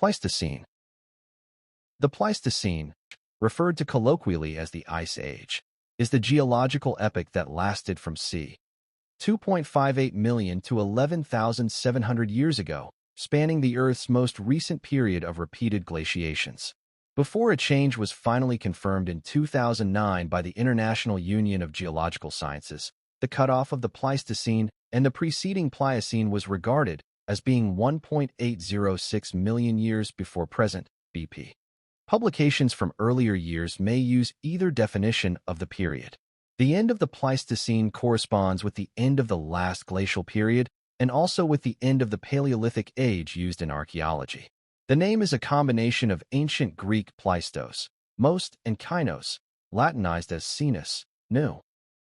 Pleistocene. The Pleistocene, referred to colloquially as the Ice Age, is the geological epoch that lasted from c. 2.58 million to 11,700 years ago, spanning the Earth's most recent period of repeated glaciations. Before a change was finally confirmed in 2009 by the International Union of Geological Sciences, the cutoff of the Pleistocene and the preceding Pliocene was regarded as being 1.806 million years before present, BP. Publications from earlier years may use either definition of the period. The end of the Pleistocene corresponds with the end of the last glacial period and also with the end of the Paleolithic age used in archaeology. The name is a combination of ancient Greek pleistos, most, and kainos, Latinized as sinus, new.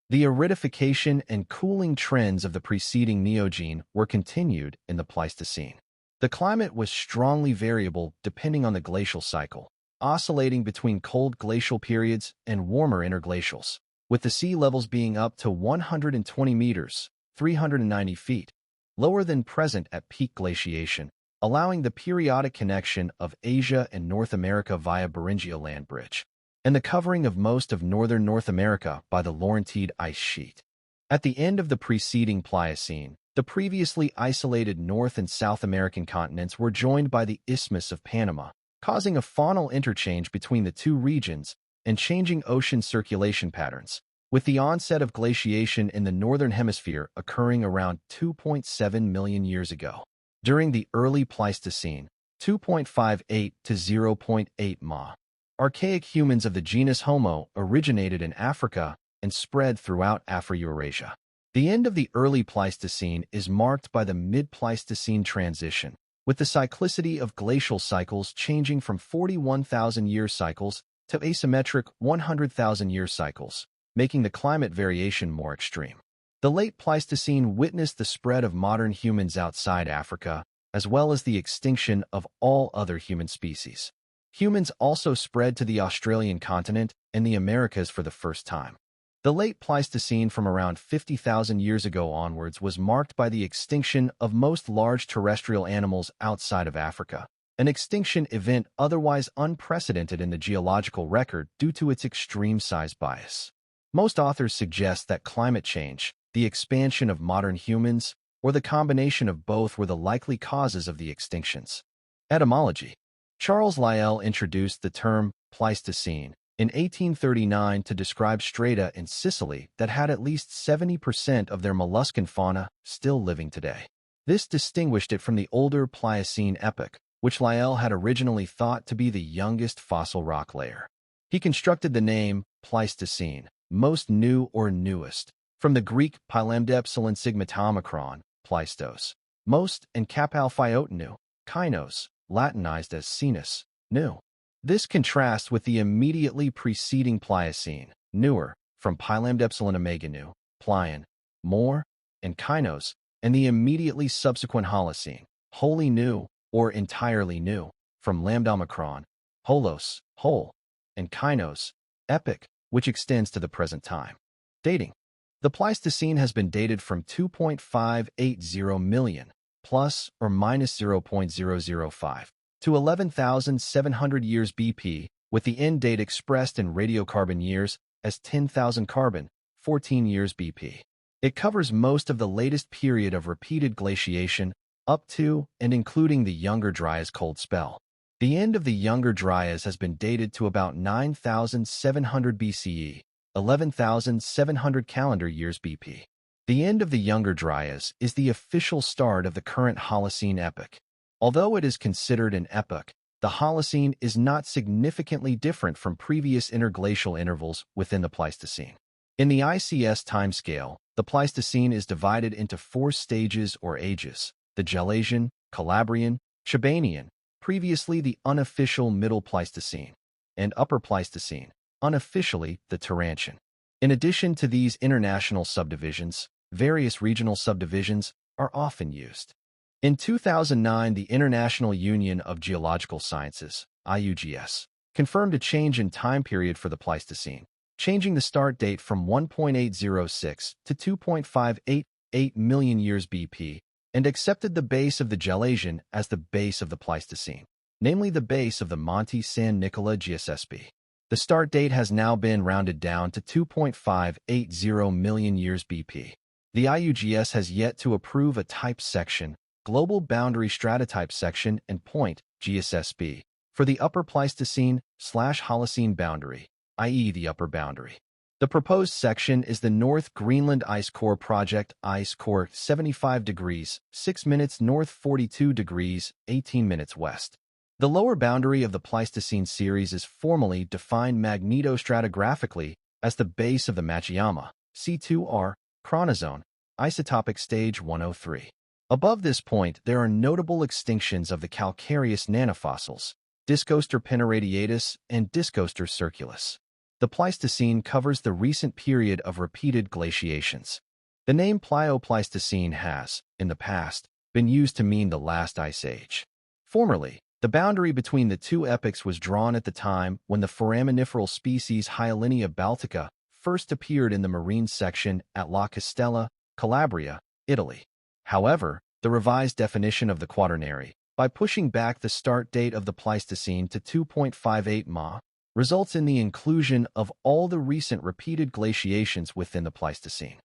The aridification and cooling trends of the preceding Neogene were continued in the Pleistocene. The climate was strongly variable depending on the glacial cycle, oscillating between cold glacial periods and warmer interglacials, with the sea levels being up to 120 meters, 390 feet, lower than present at peak glaciation, allowing the periodic connection of Asia and North America via Beringia land bridge, and the covering of most of northern North America by the Laurentide ice sheet. At the end of the preceding Pliocene, the previously isolated North and South American continents were joined by the Isthmus of Panama, causing a faunal interchange between the two regions and changing ocean circulation patterns, with the onset of glaciation in the northern hemisphere occurring around 2.7 million years ago. During the early Pleistocene, 2.58 to 0.8 ma, archaic humans of the genus Homo originated in Africa and spread throughout Afro-Eurasia. The end of the early Pleistocene is marked by the mid-Pleistocene transition, with the cyclicity of glacial cycles changing from 41,000-year cycles to asymmetric 100,000-year cycles, making the climate variation more extreme. The late Pleistocene witnessed the spread of modern humans outside Africa, as well as the extinction of all other human species. Humans also spread to the Australian continent and the Americas for the first time. The late Pleistocene from around 50,000 years ago onwards was marked by the extinction of most large terrestrial animals outside of Africa, an extinction event otherwise unprecedented in the geological record due to its extreme size bias. Most authors suggest that climate change, the expansion of modern humans, or the combination of both were the likely causes of the extinctions. Etymology. Charles Lyell introduced the term Pleistocene in 1839 to describe strata in Sicily that had at least 70% of their molluscan fauna still living today. This distinguished it from the older Pliocene epoch, which Lyell had originally thought to be the youngest fossil rock layer. He constructed the name Pleistocene, most new or newest, from the Greek pailemdepsilon sigmatomicron, pleistos, most, and kapalphiotenu, kainos, Latinized as sinus, new. This contrasts with the immediately preceding Pliocene, newer, from pailemdepsilon omega-nu, plion, more, and kainos, and the immediately subsequent Holocene, wholly new or entirely new, from lambda-omicron, holos, whole, and kainos, epoch, which extends to the present time. Dating. The Pleistocene has been dated from 2.580 million, plus or minus 0.005, to 11,700 years BP, with the end date expressed in radiocarbon years as 10,000 carbon, 14 years BP. It covers most of the latest period of repeated glaciation, up to and including the Younger Dryas cold spell. The end of the Younger Dryas has been dated to about 9,700 BCE, 11,700 calendar years BP. The end of the Younger Dryas is the official start of the current Holocene epoch. Although it is considered an epoch, the Holocene is not significantly different from previous interglacial intervals within the Pleistocene. In the ICS timescale, the Pleistocene is divided into 4 stages or ages: the Gelasian, Calabrian, Chibanian, previously the unofficial Middle Pleistocene, and Upper Pleistocene, unofficially the Turantian. In addition to these international subdivisions, various regional subdivisions are often used. In 2009, the International Union of Geological Sciences, IUGS, confirmed a change in time period for the Pleistocene, changing the start date from 1.806 to 2.588 million years BP, and accepted the base of the Gelasian as the base of the Pleistocene. namely the base of the Monte San Nicola GSSB. The start date has now been rounded down to 2.580 million years BP. The IUGS has yet to approve a type section, Global Boundary Stratotype Section and Point, GSSB, for the Upper Pleistocene/Holocene boundary, i.e. the upper boundary. The proposed section is the North Greenland Ice Core Project Ice Core 75 degrees, 6 minutes north 42 degrees, 18 minutes west. The lower boundary of the Pleistocene series is formally defined magnetostratigraphically as the base of the Machiyama, C2R, chronozone, isotopic stage 103. Above this point, there are notable extinctions of the calcareous nanofossils, Discoster pinniradiatus and Discoster circulus. The Pleistocene covers the recent period of repeated glaciations. The name Pleistocene has, in the past, been used to mean the last ice age. Formerly, the boundary between the two epochs was drawn at the time when the foraminiferal species Hyalinia baltica first appeared in the marine section at La Castella, Calabria, Italy. However, the revised definition of the quaternary, by pushing back the start date of the Pleistocene to 2.58 Ma, results in the inclusion of all the recent repeated glaciations within the Pleistocene.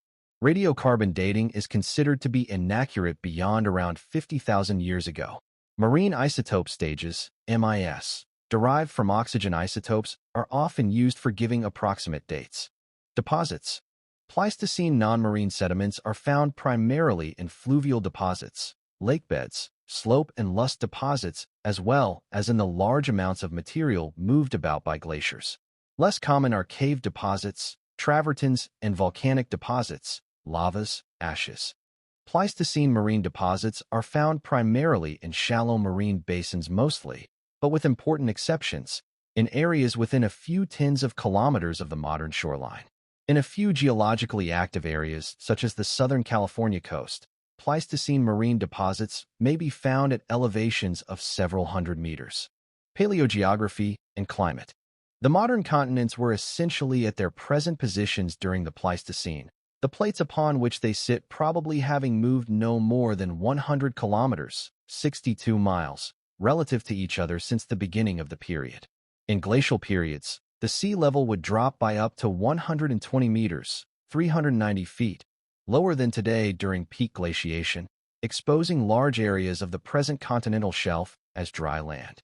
Radiocarbon dating is considered to be inaccurate beyond around 50,000 years ago. Marine isotope stages, MIS, derived from oxygen isotopes, are often used for giving approximate dates. Deposits. Pleistocene non-marine sediments are found primarily in fluvial deposits, lakebeds, slope and lust deposits, as well as in the large amounts of material moved about by glaciers. Less common are cave deposits, travertines, and volcanic deposits, lavas, ashes. Pleistocene marine deposits are found primarily in shallow marine basins mostly, but with important exceptions, in areas within a few tens of kilometers of the modern shoreline. In a few geologically active areas, such as the Southern California coast, Pleistocene marine deposits may be found at elevations of several hundred meters. Paleogeography and climate. The modern continents were essentially at their present positions during the Pleistocene, the plates upon which they sit probably having moved no more than 100 kilometers, 62 miles, relative to each other since the beginning of the period. In glacial periods, the sea level would drop by up to 120 meters, 390 feet, lower than today during peak glaciation, exposing large areas of the present continental shelf as dry land.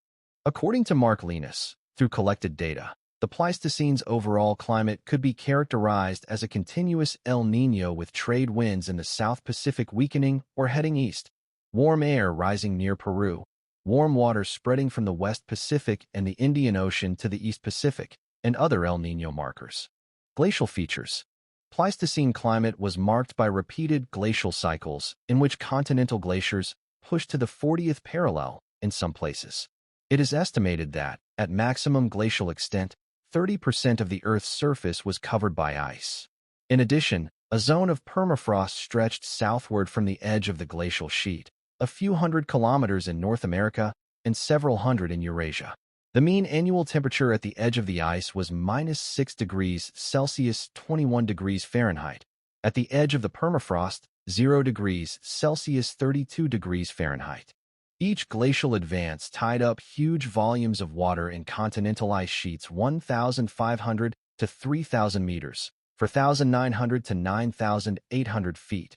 According to Mark Linus, through collected data, the Pleistocene's overall climate could be characterized as a continuous El Niño with trade winds in the South Pacific weakening or heading east, warm air rising near Peru, warm water spreading from the West Pacific and the Indian Ocean to the East Pacific, and other El Niño markers. Glacial features. Pleistocene climate was marked by repeated glacial cycles in which continental glaciers pushed to the 40th parallel in some places. It is estimated that, at maximum glacial extent, 30% of the Earth's surface was covered by ice. In addition, a zone of permafrost stretched southward from the edge of the glacial sheet, a few hundred kilometers in North America and several hundred in Eurasia. The mean annual temperature at the edge of the ice was -6 degrees Celsius, 21 degrees Fahrenheit. At the edge of the permafrost, 0 degrees Celsius, 32 degrees Fahrenheit. Each glacial advance tied up huge volumes of water in continental ice sheets 1,500 to 3,000 meters, 4,900 to 9,800 feet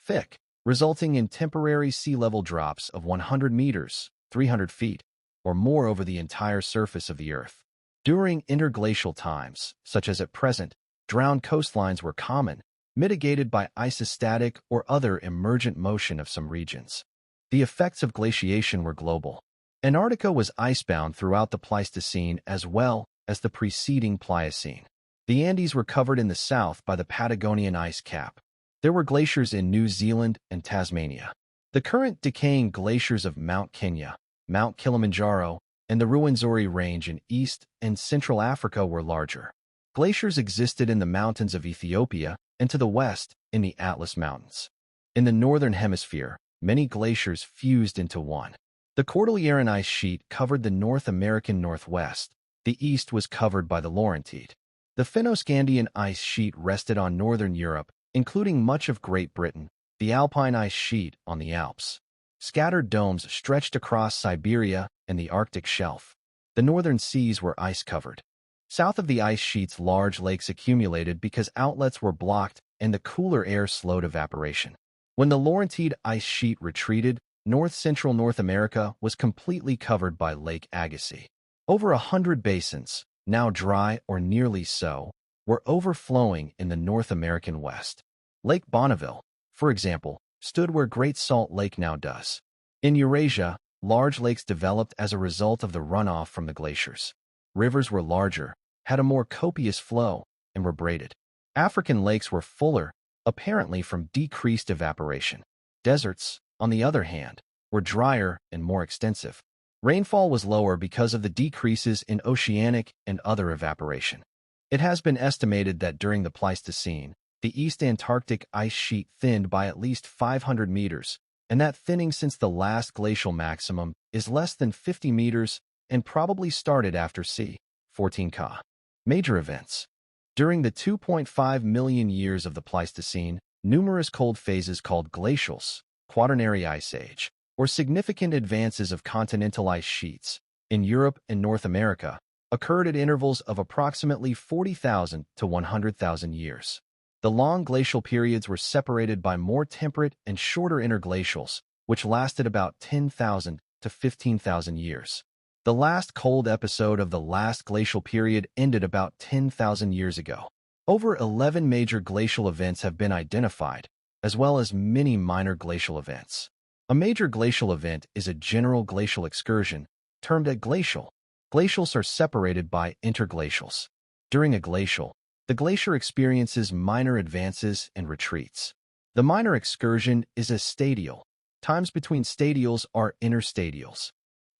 thick, resulting in temporary sea level drops of 100 meters, 300 feet, or more over the entire surface of the Earth. During interglacial times, such as at present, drowned coastlines were common, mitigated by isostatic or other emergent motion of some regions. The effects of glaciation were global. Antarctica was icebound throughout the Pleistocene as well as the preceding Pliocene. The Andes were covered in the south by the Patagonian ice cap. There were glaciers in New Zealand and Tasmania. The current decaying glaciers of Mount Kenya, Mount Kilimanjaro, and the Ruwenzori Range in East and Central Africa were larger. Glaciers existed in the mountains of Ethiopia and to the west in the Atlas Mountains. In the northern hemisphere, many glaciers fused into one. The Cordilleran ice sheet covered the North American Northwest. The east was covered by the Laurentide. The Fennoscandian ice sheet rested on northern Europe, including much of Great Britain, the Alpine ice sheet on the Alps. Scattered domes stretched across Siberia and the Arctic shelf. The northern seas were ice-covered. South of the ice sheets, large lakes accumulated because outlets were blocked and the cooler air slowed evaporation. When the Laurentide ice sheet retreated, north-central North America was completely covered by Lake Agassiz. Over 100 basins, now dry or nearly so, were overflowing in the North American West. Lake Bonneville, for example, stood where Great Salt Lake now does. In Eurasia, large lakes developed as a result of the runoff from the glaciers. Rivers were larger, had a more copious flow, and were braided. African lakes were fuller, apparently from decreased evaporation. Deserts, on the other hand, were drier and more extensive. Rainfall was lower because of the decreases in oceanic and other evaporation. It has been estimated that during the Pleistocene, the East Antarctic ice sheet thinned by at least 500 meters, and that thinning since the last glacial maximum is less than 50 meters and probably started after c. 14 Ka. Major events. During the 2.5 million years of the Pleistocene, numerous cold phases called glacials, Quaternary Ice Age, or significant advances of continental ice sheets in Europe and North America occurred at intervals of approximately 40,000 to 100,000 years. The long glacial periods were separated by more temperate and shorter interglacials, which lasted about 10,000 to 15,000 years. The last cold episode of the last glacial period ended about 10,000 years ago. Over 11 major glacial events have been identified, as well as many minor glacial events. A major glacial event is a general glacial excursion, termed a glacial. Glacials are separated by interglacials. During a glacial, the glacier experiences minor advances and retreats. The minor excursion is a stadial. Times between stadials are interstadials.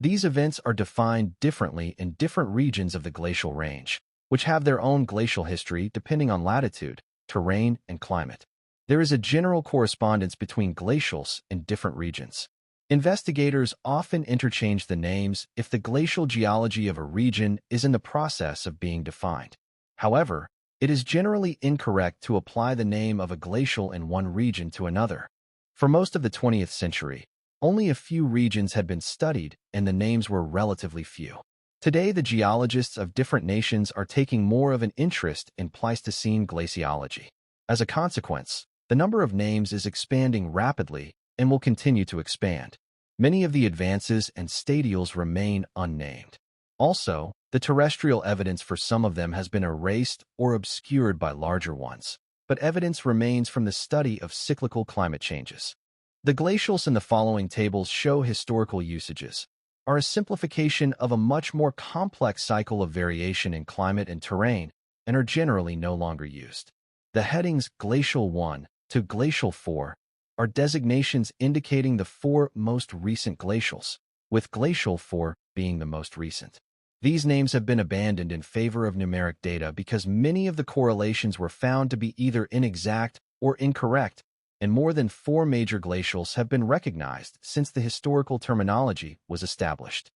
These events are defined differently in different regions of the glacial range, which have their own glacial history depending on latitude, terrain, and climate. There is a general correspondence between glacials in different regions. Investigators often interchange the names if the glacial geology of a region is in the process of being defined. However, it is generally incorrect to apply the name of a glacial in one region to another. For most of the 20th century, only a few regions had been studied and the names were relatively few. Today, the geologists of different nations are taking more of an interest in Pleistocene glaciology. As a consequence, the number of names is expanding rapidly and will continue to expand. Many of the advances and stadials remain unnamed. Also, the terrestrial evidence for some of them has been erased or obscured by larger ones, but evidence remains from the study of cyclical climate changes. The glacials in the following tables show historical usages, are a simplification of a much more complex cycle of variation in climate and terrain, and are generally no longer used. The headings Glacial 1 to Glacial 4 are designations indicating the 4 most recent glacials, with Glacial 4 being the most recent. These names have been abandoned in favor of numeric data because many of the correlations were found to be either inexact or incorrect, and more than 4 major glacials have been recognized since the historical terminology was established.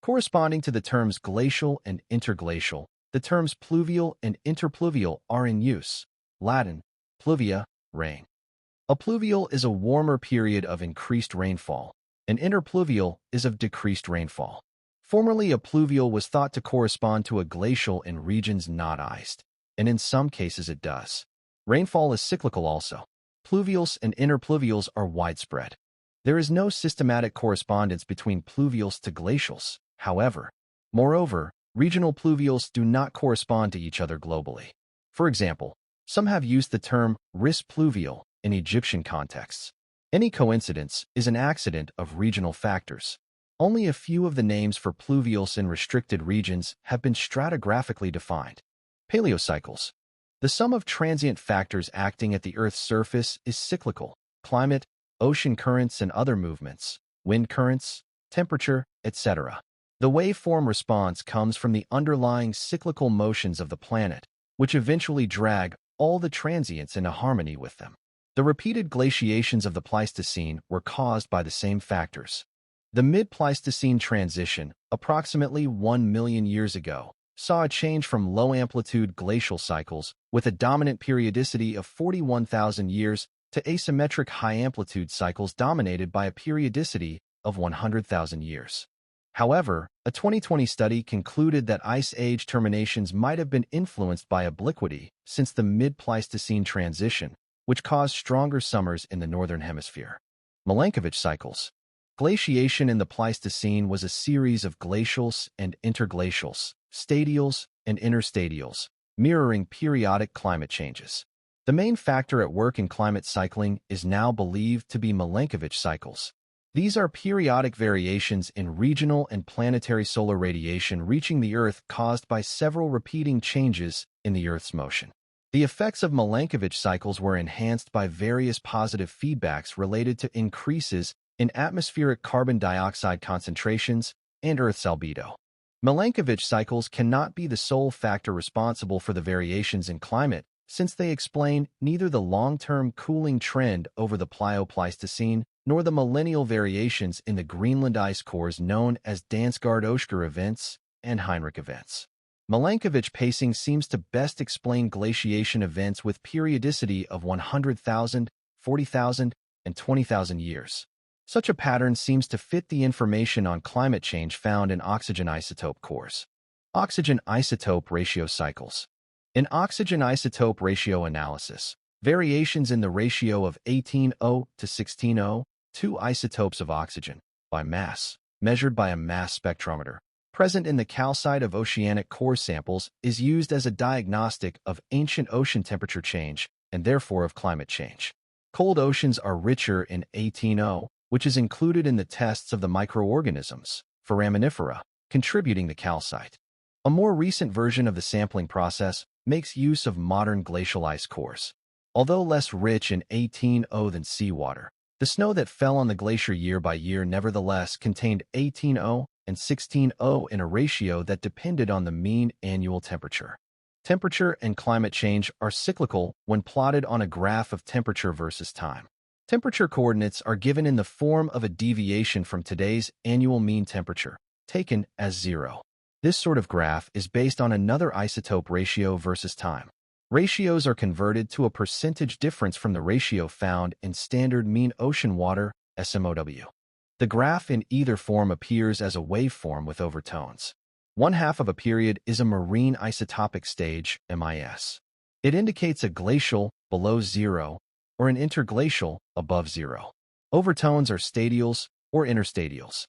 Corresponding to the terms glacial and interglacial, the terms pluvial and interpluvial are in use. Latin, pluvia, rain. A pluvial is a warmer period of increased rainfall, and interpluvial is of decreased rainfall. Formerly, a pluvial was thought to correspond to a glacial in regions not iced, and in some cases it does. Rainfall is cyclical also. Pluvials and interpluvials are widespread. There is no systematic correspondence between pluvials to glacials, however. Moreover, regional pluvials do not correspond to each other globally. For example, some have used the term ris pluvial in Egyptian contexts. Any coincidence is an accident of regional factors. Only a few of the names for pluvials in restricted regions have been stratigraphically defined. Paleocycles. The sum of transient factors acting at the Earth's surface is cyclical: climate, ocean currents and other movements, wind currents, temperature, etc. The waveform response comes from the underlying cyclical motions of the planet, which eventually drag all the transients into harmony with them. The repeated glaciations of the Pleistocene were caused by the same factors. The mid-Pleistocene transition, approximately 1 million years ago, saw a change from low-amplitude glacial cycles with a dominant periodicity of 41,000 years to asymmetric high-amplitude cycles dominated by a periodicity of 100,000 years. However, a 2020 study concluded that ice age terminations might have been influenced by obliquity since the mid-Pleistocene transition, which caused stronger summers in the northern hemisphere. Milankovitch cycles. Glaciation in the Pleistocene was a series of glacials and interglacials, stadials and interstadials, mirroring periodic climate changes. The main factor at work in climate cycling is now believed to be Milankovitch cycles. These are periodic variations in regional and planetary solar radiation reaching the Earth caused by several repeating changes in the Earth's motion. The effects of Milankovitch cycles were enhanced by various positive feedbacks related to increases in atmospheric carbon dioxide concentrations and Earth's albedo. Milankovitch cycles cannot be the sole factor responsible for the variations in climate, since they explain neither the long-term cooling trend over the Pleistocene nor the millennial variations in the Greenland ice cores known as Dansgaard-Oeschger events and Heinrich events. Milankovitch pacing seems to best explain glaciation events with periodicity of 100,000, 40,000, and 20,000 years. Such a pattern seems to fit the information on climate change found in oxygen isotope cores. Oxygen isotope ratio cycles. In oxygen isotope ratio analysis, variations in the ratio of 18O to 16O, two isotopes of oxygen, by mass, measured by a mass spectrometer, present in the calcite of oceanic core samples is used as a diagnostic of ancient ocean temperature change and therefore of climate change. Cold oceans are richer in 18O, which is included in the tests of the microorganisms, foraminifera, contributing to calcite. A more recent version of the sampling process makes use of modern glacial ice cores. Although less rich in 18O than seawater, the snow that fell on the glacier year by year nevertheless contained 18O and 16O in a ratio that depended on the mean annual temperature. Temperature and climate change are cyclical when plotted on a graph of temperature versus time. Temperature coordinates are given in the form of a deviation from today's annual mean temperature, taken as 0. This sort of graph is based on another isotope ratio versus time. Ratios are converted to a percentage difference from the ratio found in standard mean ocean water, SMOW. The graph in either form appears as a waveform with overtones. One half of a period is a marine isotopic stage, MIS. It indicates a glacial, below 0, or an interglacial, above 0. Overtones are stadials or interstadials.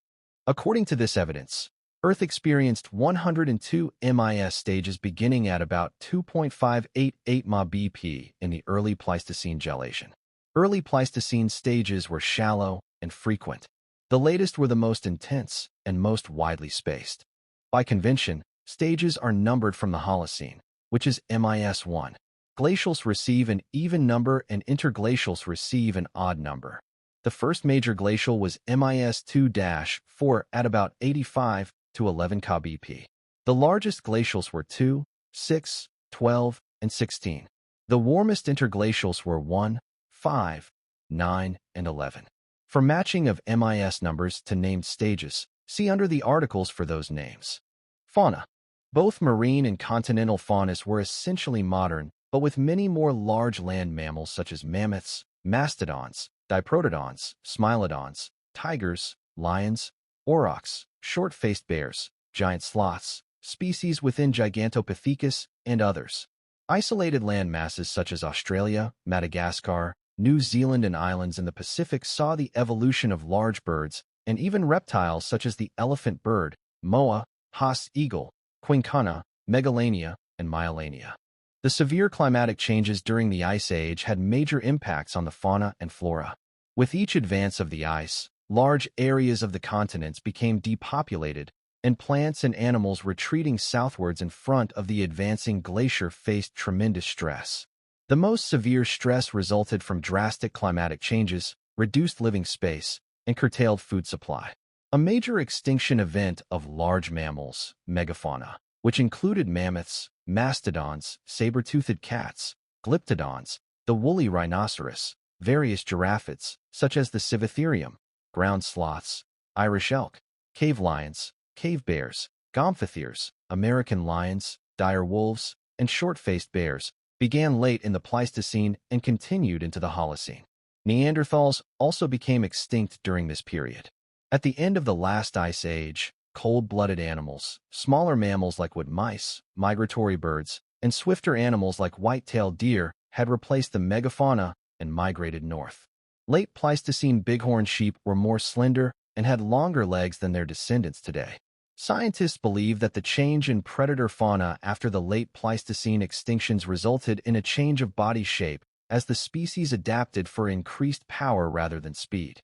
According to this evidence, Earth experienced 102 MIS stages beginning at about 2.588 Ma BP in the early Pleistocene gelation. Early Pleistocene stages were shallow and frequent. The latest were the most intense and most widely spaced. By convention, stages are numbered from the Holocene, which is MIS1. Glacials receive an even number and interglacials receive an odd number. The first major glacial was MIS2-4 at about 85 to 11 kbp. The largest glacials were 2, 6, 12, and 16. The warmest interglacials were 1, 5, 9, and 11. For matching of MIS numbers to named stages, see under the articles for those names. Fauna. Both marine and continental faunas were essentially modern, but with many more large land mammals such as mammoths, mastodons, diprotodons, smilodons, tigers, lions, aurochs, short-faced bears, giant sloths, species within Gigantopithecus, and others. Isolated land masses such as Australia, Madagascar, New Zealand, and islands in the Pacific saw the evolution of large birds and even reptiles such as the elephant bird, moa, haas eagle, quincana, megalania, and myelania. The severe climatic changes during the Ice Age had major impacts on the fauna and flora. With each advance of the ice, large areas of the continents became depopulated, and plants and animals retreating southwards in front of the advancing glacier faced tremendous stress. The most severe stress resulted from drastic climatic changes, reduced living space, and curtailed food supply. A major extinction event of large mammals, megafauna, which included mammoths, mastodons, saber-toothed cats, glyptodons, the woolly rhinoceros, various giraffes, such as the civatherium, ground sloths, Irish elk, cave lions, cave bears, gomphotheres, American lions, dire wolves, and short-faced bears, began late in the Pleistocene and continued into the Holocene. Neanderthals also became extinct during this period. At the end of the last ice age, cold-blooded animals, smaller mammals like wood mice, migratory birds, and swifter animals like white-tailed deer had replaced the megafauna and migrated north. Late Pleistocene bighorn sheep were more slender and had longer legs than their descendants today. Scientists believe that the change in predator fauna after the late Pleistocene extinctions resulted in a change of body shape as the species adapted for increased power rather than speed.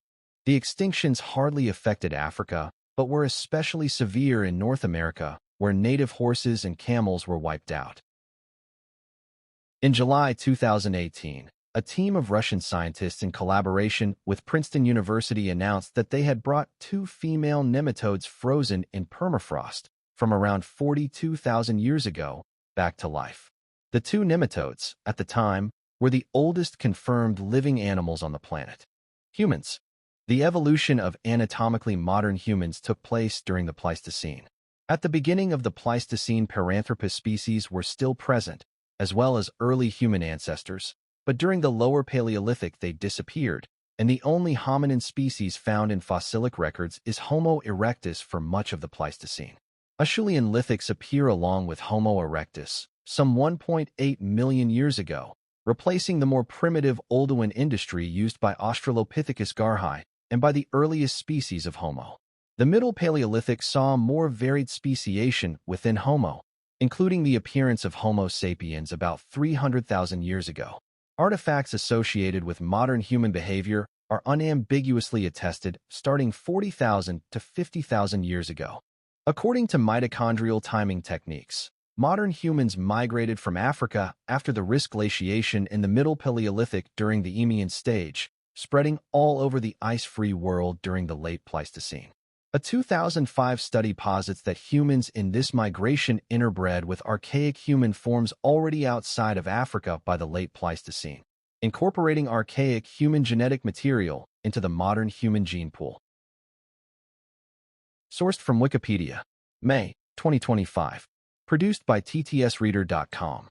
The extinctions hardly affected Africa, but were especially severe in North America, where native horses and camels were wiped out. In July 2018, a team of Russian scientists in collaboration with Princeton University announced that they had brought 2 female nematodes frozen in permafrost from around 42,000 years ago back to life. The 2 nematodes, at the time, were the oldest confirmed living animals on the planet. Humans. The evolution of anatomically modern humans took place during the Pleistocene. At the beginning of the Pleistocene, Paranthropus species were still present, as well as early human ancestors, but during the lower Paleolithic they disappeared, and the only hominin species found in fossilic records is Homo erectus for much of the Pleistocene. Acheulean lithics appear along with Homo erectus, some 1.8 million years ago, replacing the more primitive Oldowan industry used by Australopithecus garhi and by the earliest species of Homo. The Middle Paleolithic saw more varied speciation within Homo, including the appearance of Homo sapiens about 300,000 years ago. Artifacts associated with modern human behavior are unambiguously attested starting 40,000 to 50,000 years ago. According to mitochondrial timing techniques, modern humans migrated from Africa after the Risk glaciation in the Middle Paleolithic during the Eemian stage, spreading all over the ice-free world during the late Pleistocene. A 2005 study posits that humans in this migration interbred with archaic human forms already outside of Africa by the late Pleistocene, incorporating archaic human genetic material into the modern human gene pool. Sourced from Wikipedia, May 2025. Produced by ttsreader.com.